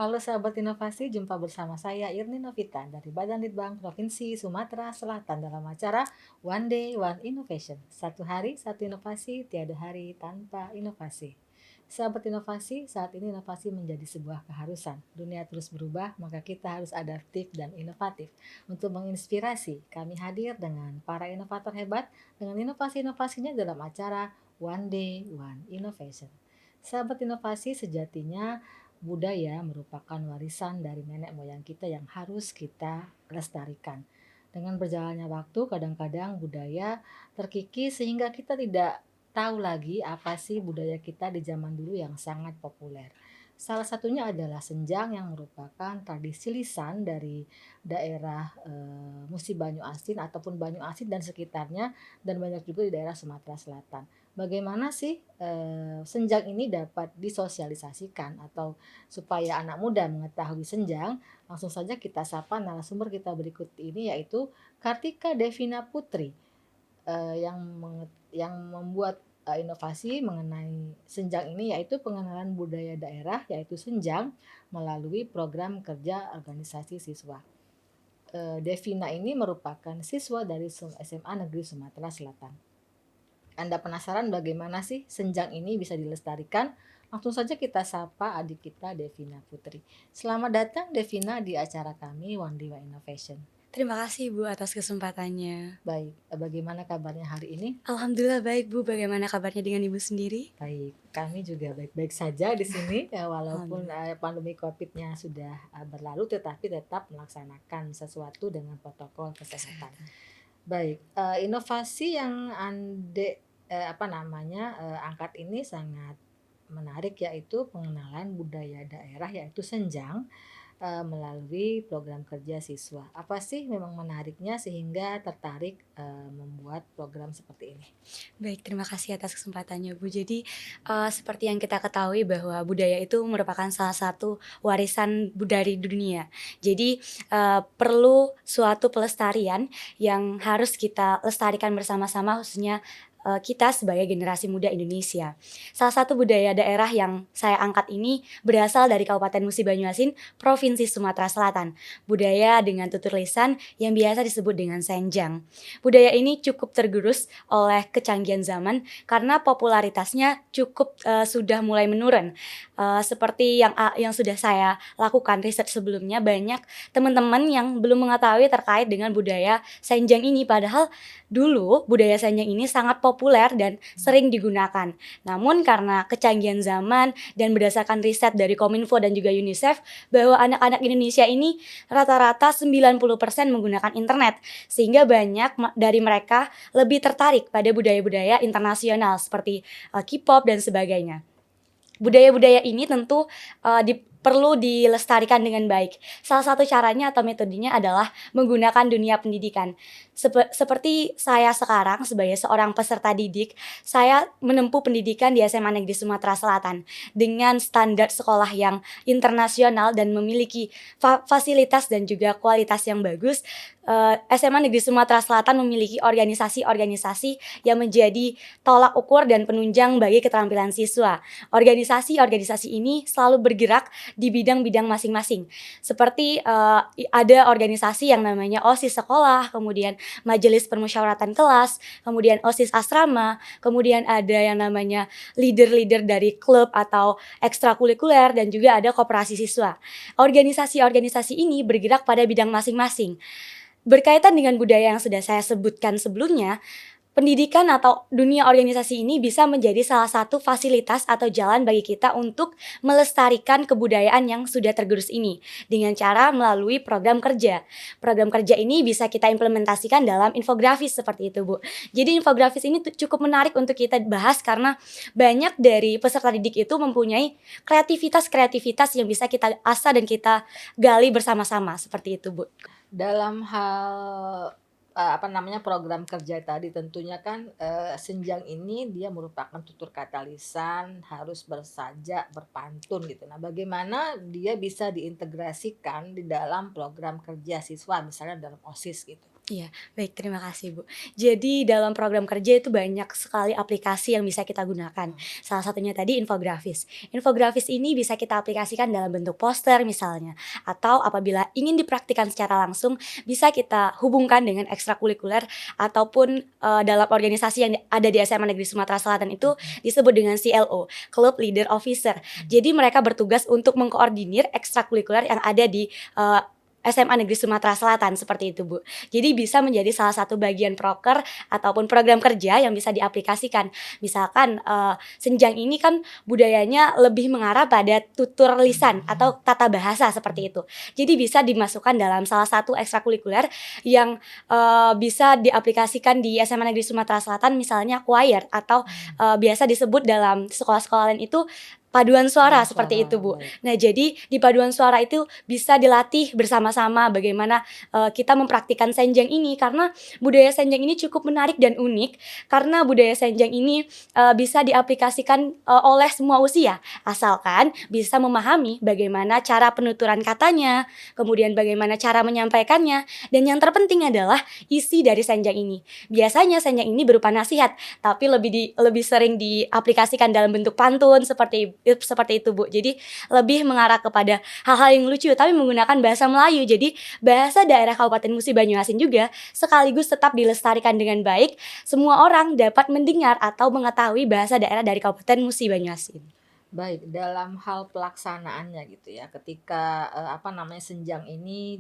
Halo sahabat inovasi, jumpa bersama saya Irni Novita dari Badan Litbang Provinsi Sumatera Selatan dalam acara One Day One Innovation. Satu hari, satu inovasi, tiada hari tanpa inovasi. Sahabat inovasi, saat ini inovasi menjadi sebuah keharusan. Dunia terus berubah, maka kita harus adaptif dan inovatif. Untuk menginspirasi, kami hadir dengan para inovator hebat dengan inovasi-inovasinya dalam acara One Day One Innovation. Sahabat inovasi, sejatinya budaya merupakan warisan dari nenek moyang kita yang harus kita lestarikan. Dengan berjalannya waktu, kadang-kadang budaya terkikis sehingga kita tidak tahu lagi apa sih budaya kita di zaman dulu yang sangat populer. Salah satunya adalah senjang yang merupakan tradisi lisan dari daerah Musi Banyu Asin ataupun Banyu Asin dan sekitarnya, dan banyak juga di daerah Sumatera Selatan. Bagaimana sih senjang ini dapat disosialisasikan atau supaya anak muda mengetahui senjang? Langsung saja kita sapa narasumber kita berikut ini, yaitu Kartika Devina Putri, yang membuat inovasi mengenai senjang ini, yaitu pengenalan budaya daerah yaitu senjang melalui program kerja organisasi siswa. Devina ini merupakan siswa dari SMA Negeri Sumatera Selatan. Anda penasaran bagaimana sih senjang ini bisa dilestarikan? Langsung saja kita sapa adik kita Devina Putri. Selamat datang Devina di acara kami One Day One Innovation. Terima kasih Bu atas kesempatannya. Baik, bagaimana kabarnya hari ini? Alhamdulillah baik Bu, bagaimana kabarnya dengan Ibu sendiri? Baik, kami juga baik-baik saja di sini ya, walaupun Alhamdulillah. pandemi COVID-nya sudah berlalu, tetapi tetap melaksanakan sesuatu dengan protokol kesehatan. Kesehatan. Baik, inovasi yang Ande angkat ini sangat menarik, yaitu pengenalan budaya daerah yaitu senjang melalui program kerja siswa. Apa sih memang menariknya sehingga tertarik membuat program seperti ini? Baik, terima kasih atas kesempatannya Bu. Jadi, seperti yang kita ketahui bahwa budaya itu merupakan salah satu warisan dari dunia. Jadi, perlu suatu pelestarian yang harus kita lestarikan bersama-sama khususnya, kita sebagai generasi muda Indonesia. Salah satu budaya daerah yang saya angkat ini berasal dari Kabupaten Musi Banyuasin, Provinsi Sumatera Selatan. Budaya dengan tutur lisan yang biasa disebut dengan senjang. Budaya ini cukup tergerus oleh kecanggihan zaman karena popularitasnya cukup sudah mulai menurun. Seperti yang sudah saya lakukan riset sebelumnya, banyak teman-teman yang belum mengetahui terkait dengan budaya senjang ini, padahal dulu budaya senjang ini sangat populer dan sering digunakan. Namun karena kecanggihan zaman dan berdasarkan riset dari Kominfo dan juga UNICEF bahwa anak-anak Indonesia ini rata-rata 90% menggunakan internet, sehingga banyak dari mereka lebih tertarik pada budaya-budaya internasional seperti K-pop dan sebagainya. Budaya-budaya ini tentu perlu dilestarikan dengan baik. Salah satu caranya atau metodenya adalah menggunakan dunia pendidikan. Seperti saya sekarang sebagai seorang peserta didik, saya menempuh pendidikan di SMA Negeri Sumatera Selatan dengan standar sekolah yang internasional dan memiliki fasilitas dan juga kualitas yang bagus. SMA Negeri Sumatera Selatan memiliki organisasi-organisasi yang menjadi tolak ukur dan penunjang bagi keterampilan siswa. Organisasi-organisasi ini selalu bergerak di bidang-bidang masing-masing. Seperti ada organisasi yang namanya OSIS sekolah, kemudian Majelis Permusyawaratan Kelas, kemudian OSIS asrama, kemudian ada yang namanya leader-leader dari klub atau ekstrakurikuler, dan juga ada koperasi siswa. Organisasi-organisasi ini bergerak pada bidang masing-masing. Berkaitan dengan budaya yang sudah saya sebutkan sebelumnya, pendidikan atau dunia organisasi ini bisa menjadi salah satu fasilitas atau jalan bagi kita untuk melestarikan kebudayaan yang sudah tergerus ini dengan cara melalui program kerja. Program kerja ini bisa kita implementasikan dalam infografis seperti itu, Bu. Jadi infografis ini cukup menarik untuk kita bahas karena banyak dari peserta didik itu mempunyai kreativitas-kreativitas yang bisa kita asah dan kita gali bersama-sama seperti itu, Bu. Dalam hal program kerja tadi, tentunya kan senjang ini dia merupakan tutur kata lisan, harus bersajak, berpantun gitu. Nah, bagaimana dia bisa diintegrasikan di dalam program kerja siswa, misalnya dalam OSIS gitu? Iya, baik, terima kasih, Bu. Jadi dalam program kerja itu banyak sekali aplikasi yang bisa kita gunakan. Mmm, Salah satunya tadi infografis. Infografis ini bisa kita aplikasikan dalam bentuk poster misalnya, atau apabila ingin dipraktikkan secara langsung, bisa kita hubungkan dengan ekstrakurikuler ataupun, dalam organisasi yang ada di SMA Negeri Sumatera Selatan itu mhm disebut dengan CLO, Club Leader Officer. mhm. Jadi mereka bertugas untuk mengkoordinir ekstrakurikuler yang ada di, SMA Negeri Sumatera Selatan, seperti itu, Bu. Jadi bisa menjadi salah satu bagian proker ataupun program kerja yang bisa diaplikasikan. Misalkan, senjang ini kan budayanya lebih mengarah pada tutur lisan atau tata bahasa seperti itu. Jadi bisa dimasukkan dalam salah satu ekstrakurikuler yang, bisa diaplikasikan di SMA Negeri Sumatera Selatan misalnya choir atau, Mmm, biasa disebut dalam sekolah-sekolah lain itu paduan suara paduan seperti suara, itu, Bu. baik. Nah, jadi di paduan suara itu bisa dilatih bersama-sama bagaimana kita mempraktikkan senjang ini karena budaya senjang ini cukup menarik dan unik karena budaya senjang ini, bisa diaplikasikan, oleh semua usia, asalkan bisa memahami bagaimana cara penuturan katanya, kemudian bagaimana cara menyampaikannya, dan yang terpenting adalah isi dari senjang ini. Biasanya senjang ini berupa nasihat, tapi lebih sering diaplikasikan dalam bentuk pantun seperti itu, Bu. Jadi lebih mengarah kepada hal-hal yang lucu tapi menggunakan bahasa Melayu. Jadi bahasa daerah Kabupaten Musi Banyuasin juga sekaligus tetap dilestarikan dengan baik, semua orang dapat mendengar atau mengetahui bahasa daerah dari Kabupaten Musi Banyuasin. Baik, dalam hal pelaksanaannya gitu ya, ketika, apa namanya, senjang ini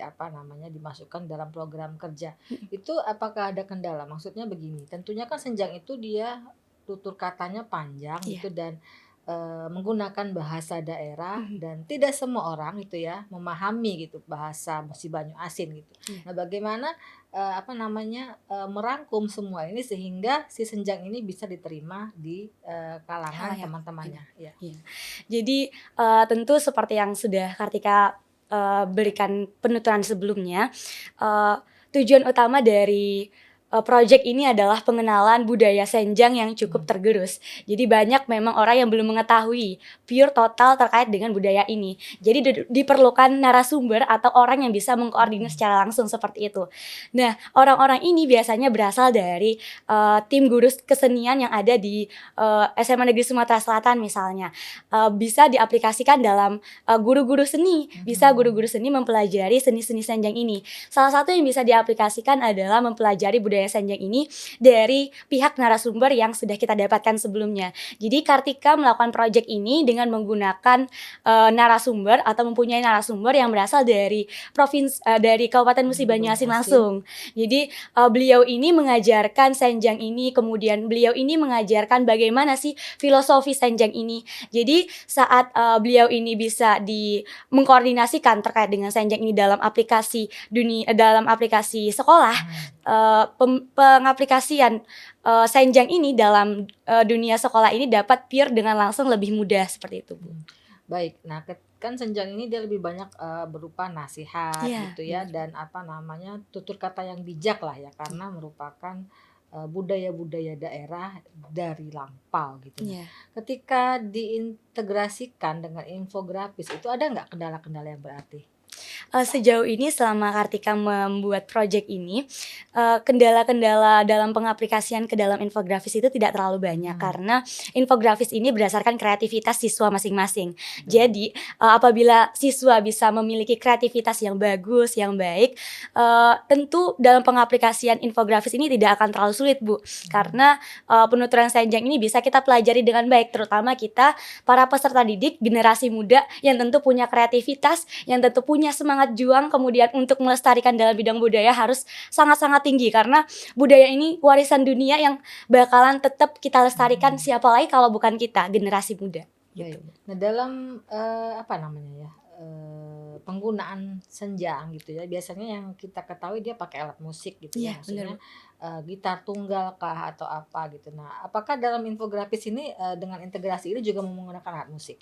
apa namanya, dimasukkan dalam program kerja, Mhm, itu apakah ada kendala? Maksudnya begini, tentunya kan senjang itu dia tutur katanya panjang iya, gitu dan, menggunakan bahasa daerah mhm, dan tidak semua orang itu ya memahami gitu bahasa Musi Banyu Asin gitu. iya, Nah, bagaimana, apa namanya, merangkum semua ini sehingga si senjang ini bisa diterima di, kalangan khalayak banyak, teman-temannya, ya. iya. Jadi, tentu seperti yang sudah Kartika, berikan penuturan sebelumnya, eee, tujuan utama dari, project ini adalah pengenalan budaya senjang yang cukup Mmm, tergerus. Jadi banyak memang orang yang belum mengetahui pure total terkait dengan budaya ini. Jadi diperlukan narasumber atau orang yang bisa mengkoordinir mhm, secara langsung seperti itu. Nah, orang-orang ini biasanya berasal dari, tim guru kesenian yang ada di, SMA Negeri Sumatera Selatan misalnya, bisa diaplikasikan dalam, guru-guru seni, bisa guru-guru mhm, seni mempelajari seni-seni senjang ini. Salah satu yang bisa diaplikasikan adalah mempelajari budaya senjang ini dari pihak narasumber yang sudah kita dapatkan sebelumnya. Jadi Kartika melakukan project ini dengan menggunakan, narasumber atau mempunyai narasumber yang berasal dari dari Kabupaten Musi Musi Banyuasin Banyuasin, langsung. Jadi, beliau ini mengajarkan senjang ini, kemudian beliau ini mengajarkan bagaimana sih filosofi senjang ini. Jadi saat, beliau ini bisa mengkoordinasikan terkait dengan senjang ini dalam aplikasi sekolah, mhm, pengaplikasian, senjang ini dalam, dunia sekolah ini dapat pure dengan langsung lebih mudah, seperti itu, Bu. mhm. Baik, nah kan senjang ini dia lebih banyak, berupa nasihat Iya, gitu ya bener, Bu. dan apa namanya, tutur kata yang bijak lah ya Iya, karena merupakan, budaya-budaya daerah dari lampau gitu. Nah, iya. ketika diintegrasikan dengan infografis itu ada nggak kendala-kendala yang berarti? Sejauh ini selama Kartika membuat project ini, kendala-kendala dalam pengaplikasian ke dalam infografis itu tidak terlalu banyak Mhm, karena infografis ini berdasarkan kreativitas siswa masing-masing. baik, Jadi, apabila siswa bisa memiliki kreativitas yang bagus, yang baik, tentu dalam pengaplikasian infografis ini tidak akan terlalu sulit, Bu. mhm, Karena, penuturan senjang ini bisa kita pelajari dengan baik, terutama kita para peserta didik generasi muda yang tentu punya kreativitas, yang tentu punya semangat juang kemudian untuk melestarikan dalam bidang budaya harus sangat-sangat tinggi karena budaya ini warisan dunia yang bakalan tetap kita lestarikan mhm. siapa lagi kalau bukan kita, generasi muda, gitu. Baik. Nah, dalam, apa namanya ya, penggunaan senjang gitu ya, biasanya yang kita ketahui dia pakai alat musik gitu ya, Iya, bener, maksudnya, Bu. gitar tunggal kah atau apa gitu. Nah, apakah dalam infografis ini, dengan integrasi ini juga menggunakan alat musik?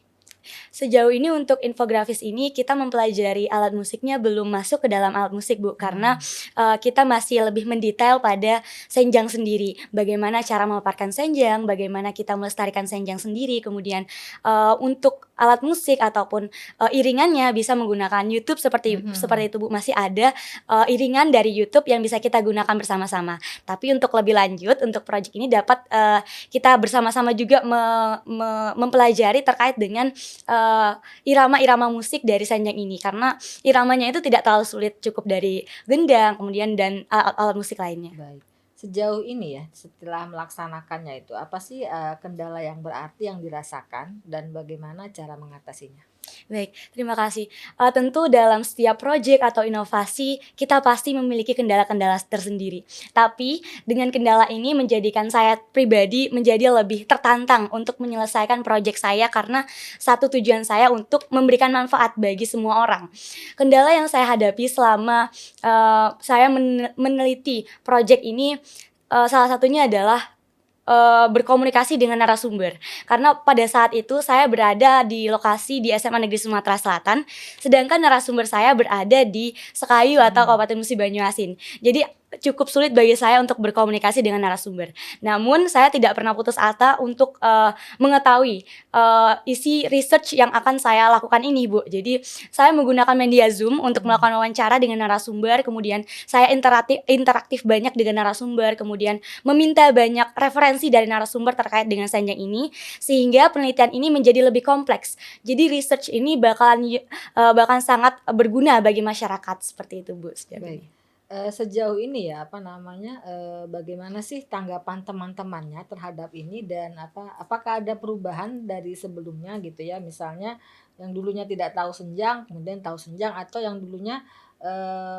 Sejauh ini untuk infografis ini kita mempelajari alat musiknya belum masuk ke dalam alat musik, Bu, karena, Hmm. kita masih lebih mendetail pada senjang sendiri. Bagaimana cara memaparkan senjang, bagaimana kita melestarikan senjang sendiri, kemudian, untuk alat musik ataupun, iringannya bisa menggunakan YouTube seperti Mhm. seperti itu, Bu. Masih ada, iringan dari YouTube yang bisa kita gunakan bersama-sama. Tapi untuk lebih lanjut, untuk project ini dapat, kita bersama-sama juga mempelajari terkait dengan irama-irama musik dari senjang ini karena iramanya itu tidak terlalu sulit, cukup dari gendang, kemudian dan alat-alat musik lainnya. Baik. Sejauh ini ya, setelah melaksanakannya itu, apa sih, kendala yang berarti yang dirasakan dan bagaimana cara mengatasinya? Baik, terima kasih. Tentu dalam setiap proyek atau inovasi kita pasti memiliki kendala-kendala tersendiri. Tapi dengan kendala ini menjadikan saya pribadi menjadi lebih tertantang untuk menyelesaikan proyek saya karena satu tujuan saya untuk memberikan manfaat bagi semua orang. Kendala yang saya hadapi selama, saya meneliti proyek ini, salah satunya adalah berkomunikasi dengan narasumber. Karena pada saat itu saya berada di lokasi di SMA Negeri Sumatera Selatan, sedangkan narasumber saya berada di Sekayu atau Mhm. Kabupaten Musi Banyuasin. Jadi cukup sulit bagi saya untuk berkomunikasi dengan narasumber. Namun saya tidak pernah putus asa untuk, mengetahui, isi research yang akan saya lakukan ini, Bu. Jadi saya menggunakan media Zoom untuk Mhm. melakukan wawancara dengan narasumber, kemudian saya interaktif banyak dengan narasumber, kemudian meminta banyak referensi dari narasumber terkait dengan senjang ini, sehingga penelitian ini menjadi lebih kompleks. Jadi research ini bahkan sangat berguna bagi masyarakat, seperti itu, Bu, sejauh Baik. ini. Sejauh ini ya, apa namanya, bagaimana sih tanggapan teman-temannya terhadap ini dan apakah ada perubahan dari sebelumnya gitu ya? Misalnya yang dulunya tidak tahu senjang, kemudian tahu senjang atau yang dulunya,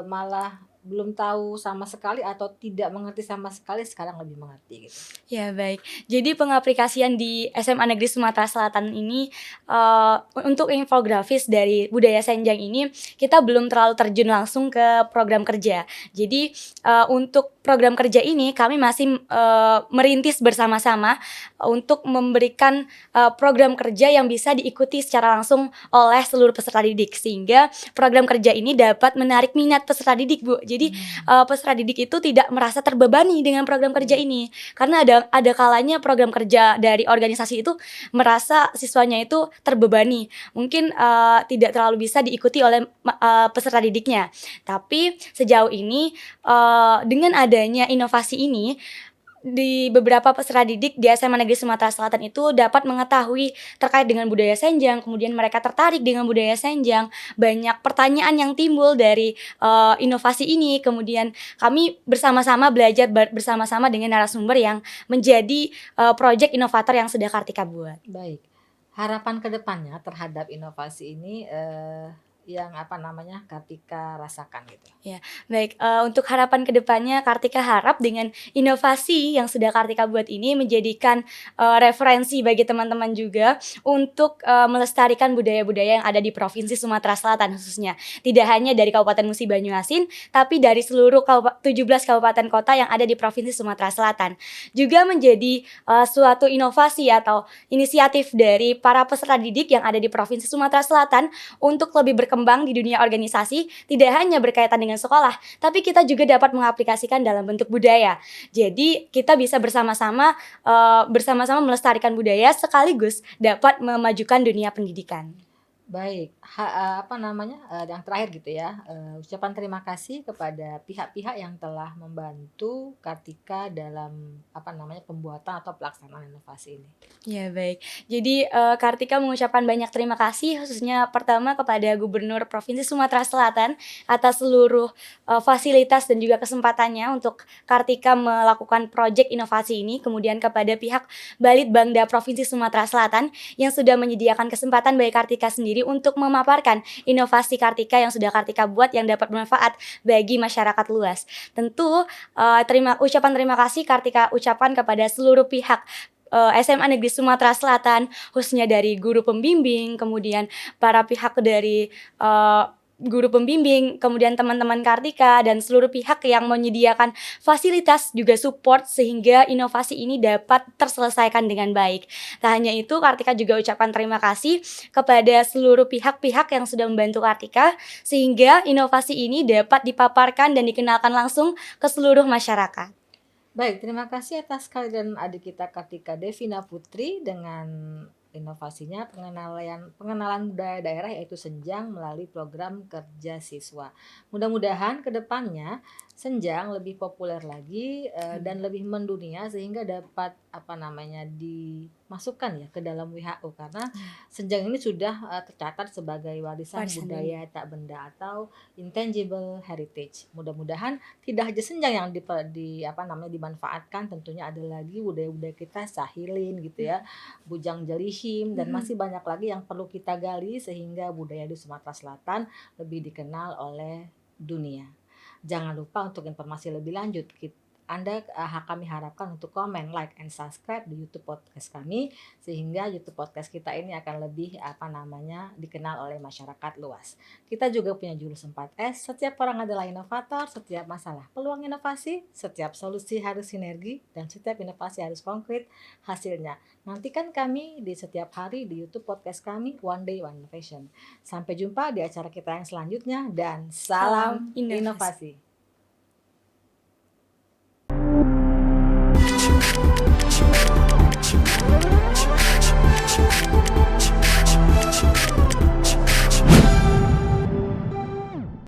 malah belum tahu sama sekali atau tidak mengerti sama sekali, sekarang lebih mengerti gitu? Ya, baik. Jadi pengaplikasian di SMA Negeri Sumatera Selatan ini, untuk infografis dari budaya senjang ini, kita belum terlalu terjun langsung ke program kerja. Jadi, untuk program kerja ini kami masih, merintis bersama-sama untuk memberikan, program kerja yang bisa diikuti secara langsung oleh seluruh peserta didik. Sehingga program kerja ini dapat menarik minat peserta didik, Bu. Jadi, Mmm. peserta didik itu tidak merasa terbebani dengan program kerja Baik. ini. Karena ada kalanya program kerja dari organisasi itu merasa siswanya itu terbebani, mungkin, tidak terlalu bisa diikuti oleh peserta didiknya. Tapi sejauh ini, dengan adanya inovasi ini, di beberapa peserta didik di SMA Negeri Sumatera Selatan itu dapat mengetahui terkait dengan budaya senjang, kemudian mereka tertarik dengan budaya senjang, banyak pertanyaan yang timbul dari, inovasi ini, kemudian kami bersama-sama belajar bersama-sama dengan narasumber yang menjadi, projek inovator yang sudah Kartika buat. Baik. Harapan ke depannya terhadap inovasi ini, yang apa namanya, Kartika rasakan gitu? Ya, baik, untuk harapan ke depannya Kartika harap dengan inovasi yang sudah Kartika buat ini menjadikan, referensi bagi teman-teman juga untuk, melestarikan budaya-budaya yang ada di Provinsi Sumatera Selatan khususnya. Tidak hanya dari Kabupaten Musi Banyuasin, tapi dari seluruh 17 kabupaten kota yang ada di Provinsi Sumatera Selatan. Juga menjadi, suatu inovasi atau inisiatif dari para peserta didik yang ada di Provinsi Sumatera Selatan untuk lebih berkembang di dunia organisasi, tidak hanya berkaitan dengan sekolah, tapi kita juga dapat mengaplikasikan dalam bentuk budaya. Jadi kita bisa bersama-sama melestarikan budaya sekaligus dapat memajukan dunia pendidikan. Baik, apa namanya, yang terakhir gitu ya, ucapan terima kasih kepada pihak-pihak yang telah membantu Kartika dalam, apa namanya, pembuatan atau pelaksanaan inovasi ini. Ya, baik. Jadi, Kartika mengucapkan banyak terima kasih khususnya pertama kepada Gubernur Provinsi Sumatera Selatan atas seluruh, fasilitas dan juga kesempatannya untuk Kartika melakukan projek inovasi ini, kemudian kepada pihak Balitbangda Provinsi Sumatera Selatan yang sudah menyediakan kesempatan bagi Kartika sendiri untuk memaparkan inovasi Kartika yang sudah Kartika buat yang dapat bermanfaat bagi masyarakat luas. Tentu, ucapan terima kasih Kartika ucapkan kepada seluruh pihak, SMA Negeri Sumatera Selatan, khususnya dari guru pembimbing, kemudian para pihak dari, guru pembimbing, kemudian teman-teman Kartika dan seluruh pihak yang menyediakan fasilitas juga support sehingga inovasi ini dapat terselesaikan dengan baik. Tak hanya itu, Kartika juga ucapkan terima kasih kepada seluruh pihak-pihak yang sudah membantu Kartika sehingga inovasi ini dapat dipaparkan dan dikenalkan langsung ke seluruh masyarakat. Baik, terima kasih atas kehadiran adik kita Kartika Devina Putri dengan inovasinya pengenalan budaya daerah yaitu Senjang melalui program kerja siswa. Mudah-mudahan ke depannya Senjang lebih populer lagi dan lebih mendunia sehingga dapat dimasukkan ya ke dalam WHO karena Senjang ini sudah tercatat sebagai warisan Warisan budaya tak benda atau intangible heritage. Mudah-mudahan tidak hanya Senjang yang dimanfaatkan, tentunya ada lagi budaya-budaya kita Sahilin gitu ya, Bujang Jelihim dan masih banyak lagi yang perlu kita gali sehingga budaya di Sumatera Selatan lebih dikenal oleh dunia. Jangan lupa untuk informasi lebih lanjut kami harapkan untuk komen, like, and subscribe di YouTube podcast kami sehingga YouTube podcast kita ini akan lebih dikenal oleh masyarakat luas. Kita juga punya jurus 4S, setiap orang adalah inovator, setiap masalah peluang inovasi, setiap solusi harus sinergi, dan setiap inovasi harus konkret hasilnya. Nantikan kami di setiap hari di YouTube podcast kami, One Day One Innovation. Sampai jumpa di acara kita yang selanjutnya dan salam Salam inovasi. inovasi.